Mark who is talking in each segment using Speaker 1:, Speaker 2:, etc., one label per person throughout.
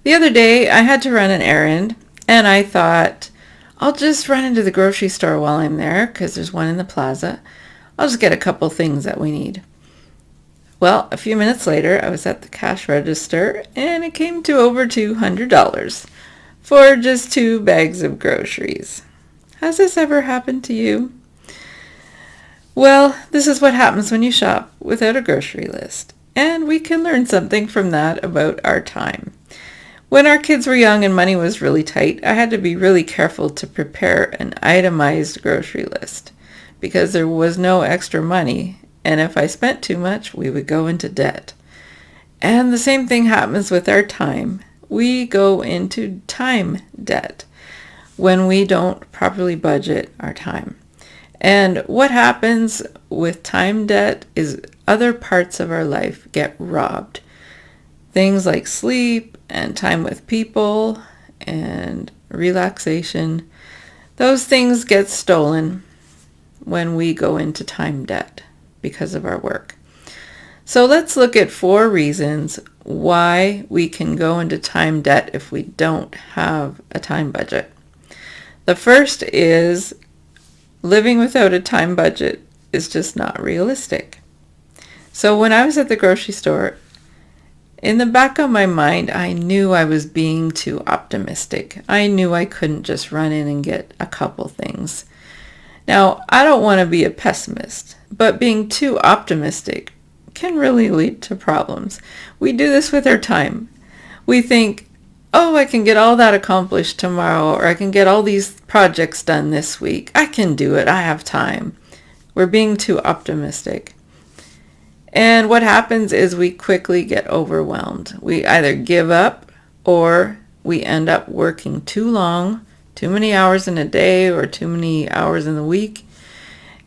Speaker 1: The other day I had to run an errand and I thought, I'll just run into the grocery store while I'm there because there's one in the plaza. I'll just get a couple things that we need. Well, a few minutes later, I was at the cash register and it came to over $200 for just 2 bags of groceries. Has this ever happened to you? Well, this is what happens when you shop without a grocery list. And we can learn something from that about our time. When our kids were young and money was really tight, I had to be really careful to prepare an itemized grocery list because there was no extra money, and if I spent too much, we would go into debt. And the same thing happens with our time. We go into time debt when we don't properly budget our time. And what happens with time debt is other parts of our life get robbed. Things like sleep and time with people and relaxation, those things get stolen when we go into time debt because of our work. So let's look at 4 reasons why we can go into time debt if we don't have a time budget. The first is living without a time budget is just not realistic. So when I was at the grocery store, in the back of my mind, I knew I was being too optimistic. I knew I couldn't just run in and get a couple things. Now, I don't want to be a pessimist, but being too optimistic can really lead to problems. We do this with our time. We think, oh, I can get all that accomplished tomorrow, or I can get all these projects done this week. I can do it. I have time. We're being too optimistic. And what happens is we quickly get overwhelmed. We either give up or we end up working too long, too many hours in a day or too many hours in the week.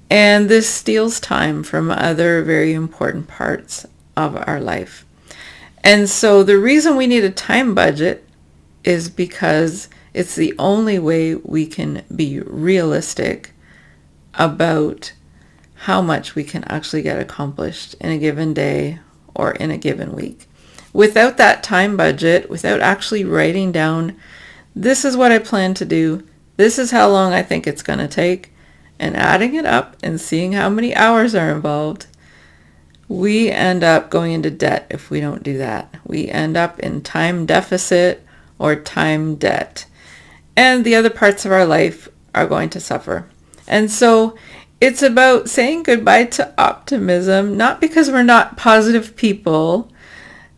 Speaker 1: And this steals time from other very important parts of our life. And so the reason we need a time budget is because it's the only way we can be realistic about how much we can actually get accomplished in a given day or in a given week. Without that time budget, without actually writing down, this is what I plan to do, this is how long I think it's going to take, and adding it up and seeing how many hours are involved, we end up going into debt if we don't do that. We end up in time deficit or time debt. And the other parts of our life are going to suffer. And so it's about saying goodbye to optimism, not because we're not positive people,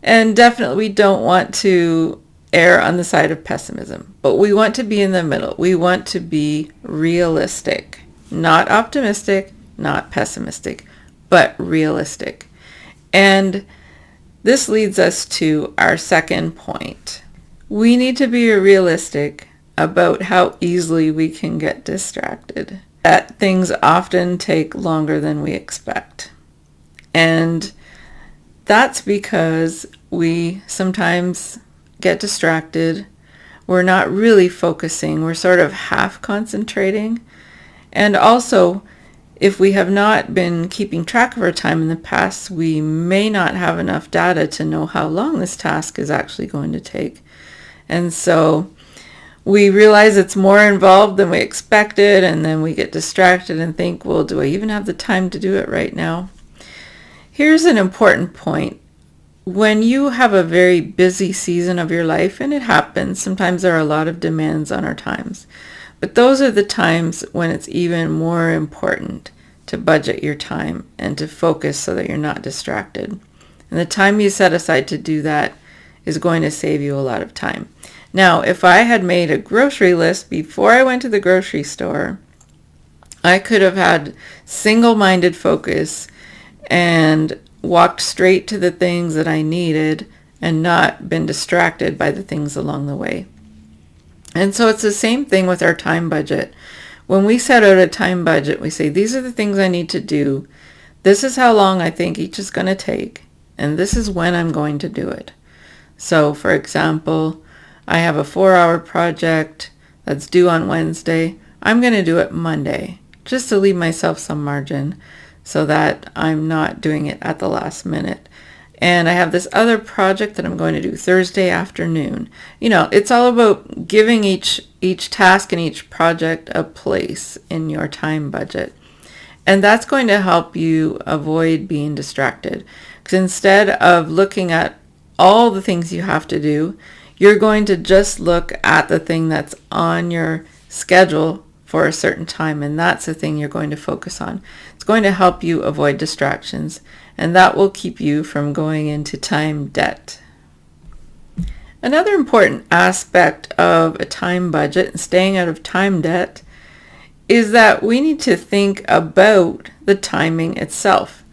Speaker 1: and definitely we don't want to err on the side of pessimism, but we want to be in the middle. We want to be realistic, not optimistic, not pessimistic, but realistic. And this leads us to our second point. We need to be realistic about how easily we can get distracted, that things often take longer than we expect. And that's because we sometimes get distracted. We're not really focusing. We're sort of half concentrating. And also, if we have not been keeping track of our time in the past, we may not have enough data to know how long this task is actually going to take. And so we realize it's more involved than we expected, and then we get distracted and think, well, do I even have the time to do it right now? Here's an important point. When you have a very busy season of your life, and it happens, sometimes there are a lot of demands on our times, but those are the times when it's even more important to budget your time and to focus so that you're not distracted. And the time you set aside to do that is going to save you a lot of time. Now, if I had made a grocery list before I went to the grocery store, I could have had single-minded focus and walked straight to the things that I needed and not been distracted by the things along the way. And so it's the same thing with our time budget. When we set out a time budget, we say, these are the things I need to do. This is how long I think each is going to take, and this is when I'm going to do it. So, for example, I have a 4-hour project that's due on Wednesday. I'm going to do it Monday, just to leave myself some margin so that I'm not doing it at the last minute. and I have this other project that I'm going to do Thursday afternoon. It's all about giving each task and each project a place in your time budget. And that's going to help you avoid being distracted. Because instead of looking at all the things you have to do, you're going to just look at the thing that's on your schedule for a certain time, and that's the thing you're going to focus on. It's going to help you avoid distractions, and that will keep you from going into time debt. Another important aspect of a time budget and staying out of time debt is that we need to think about the timing itself.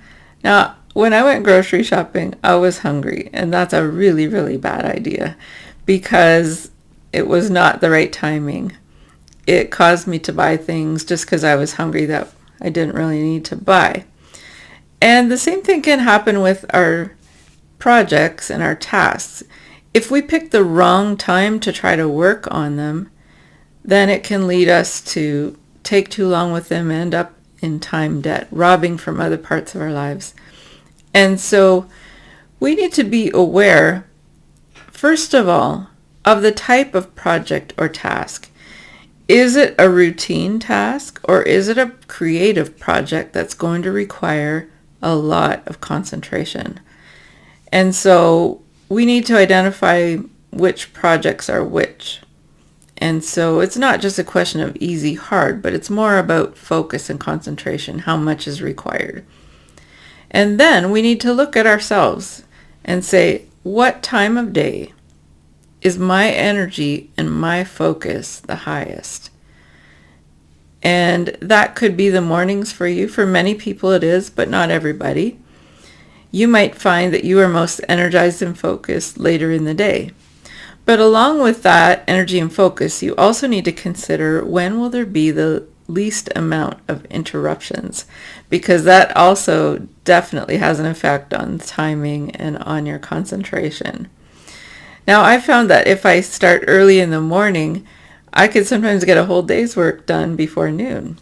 Speaker 1: Now, when I went grocery shopping, I was hungry, and that's a really, really bad idea because it was not the right timing. It caused me to buy things just because I was hungry that I didn't really need to buy. And the same thing can happen with our projects and our tasks. If we pick the wrong time to try to work on them, then it can lead us to take too long with them and end up in time debt, robbing from other parts of our lives. And so we need to be aware, first of all, of the type of project or task. Is it a routine task, or is it a creative project that's going to require a lot of concentration? And so we need to identify which projects are which. And so it's not just a question of easy, hard, but it's more about focus and concentration, how much is required. And then we need to look at ourselves and say, what time of day is my energy and my focus the highest? And that could be the mornings for you. For many people it is, but not everybody. You might find that you are most energized and focused later in the day. But along with that energy and focus, you also need to consider when will there be the least amount of interruptions, because that also definitely has an effect on timing and on your concentration. Now, I found that if I start early in the morning, I could sometimes get a whole day's work done before noon.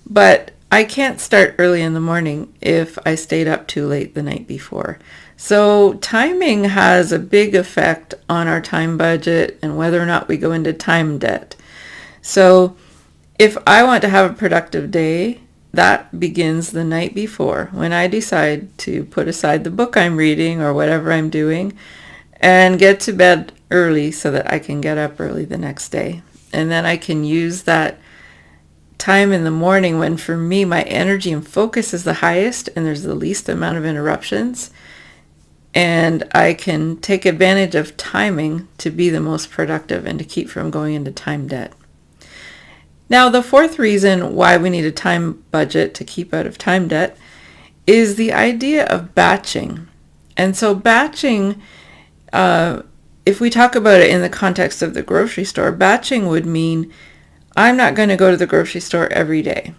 Speaker 1: But I can't start early in the morning if I stayed up too late the night before. So timing has a big effect on our time budget and whether or not we go into time debt. So if I want to have a productive day, that begins the night before when I decide to put aside the book I'm reading or whatever I'm doing and get to bed early so that I can get up early the next day. And then I can use that time in the morning when, for me, my energy and focus is the highest and there's the least amount of interruptions. And I can take advantage of timing to be the most productive and to keep from going into time debt. Now, the fourth reason why we need a time budget to keep out of time debt is the idea of batching. And so batching, if we talk about it in the context of the grocery store, batching would mean I'm not going to go to the grocery store every day.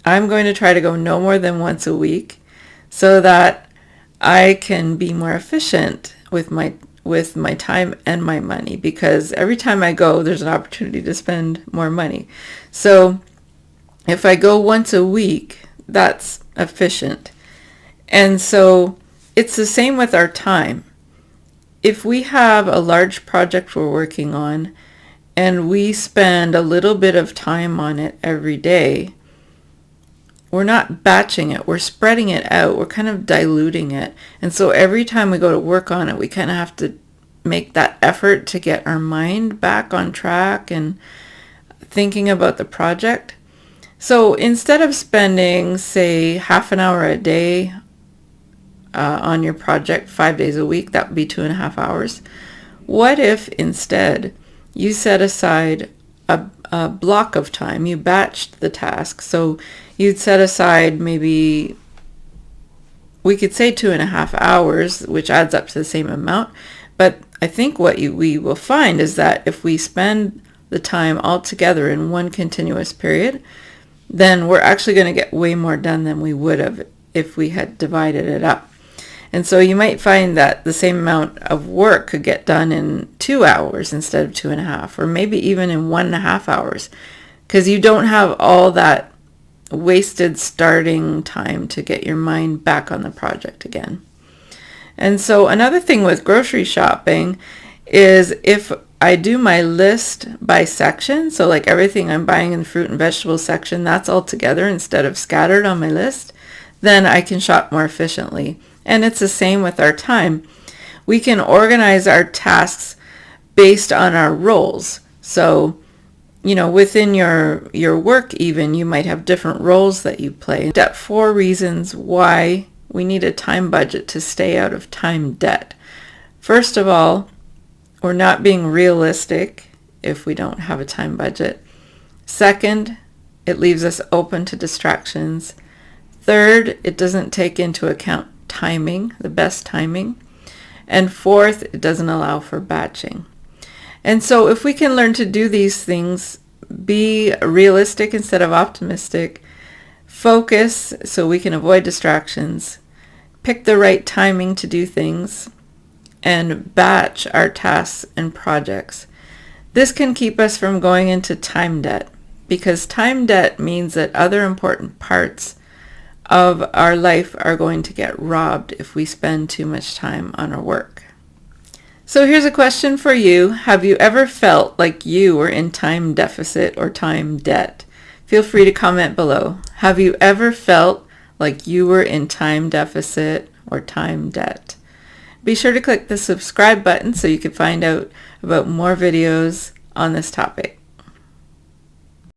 Speaker 1: I'm going to try to go no more than once a week so that I can be more efficient with my time and my money, because every time I go, there's an opportunity to spend more money. So if I go once a week, that's efficient. And so it's the same with our time. If we have a large project we're working on and we spend a little bit of time on it every day, we're not batching it, we're spreading it out, we're kind of diluting it. And so every time we go to work on it, we kind of have to make that effort to get our mind back on track and thinking about the project. So instead of spending, say, half an hour a day on your project 5 days a week, that would be 2.5 hours. What if instead you set aside a block of time, you batched the task, so you'd set aside maybe, we could say 2.5 hours, which adds up to the same amount, but I think what we will find is that if we spend the time all together in one continuous period, then we're actually going to get way more done than we would have if we had divided it up. And so you might find that the same amount of work could get done in 2 hours instead of 2.5, or maybe even in 1.5 hours, because you don't have all that wasted starting time to get your mind back on the project again. And so another thing with grocery shopping is if I do my list by section, so like everything I'm buying in the fruit and vegetable section, that's all together instead of scattered on my list, then I can shop more efficiently. And it's the same with our time. We can organize our tasks based on our roles. So, within your work even, you might have different roles that you play. Step 4 reasons why we need a time budget to stay out of time debt. First of all, we're not being realistic if we don't have a time budget. Second, it leaves us open to distractions. Third, it doesn't take into account timing, the best timing. And fourth, it doesn't allow for batching. And so if we can learn to do these things, be realistic instead of optimistic, focus so we can avoid distractions, pick the right timing to do things, and batch our tasks and projects. This can keep us from going into time debt, because time debt means that other important parts of our life are going to get robbed if we spend too much time on our work. So here's a question for you. Have you ever felt like you were in time deficit or time debt? Feel free to comment below. Have you ever felt like you were in time deficit or time debt? Be sure to click the subscribe button so you can find out about more videos on this topic.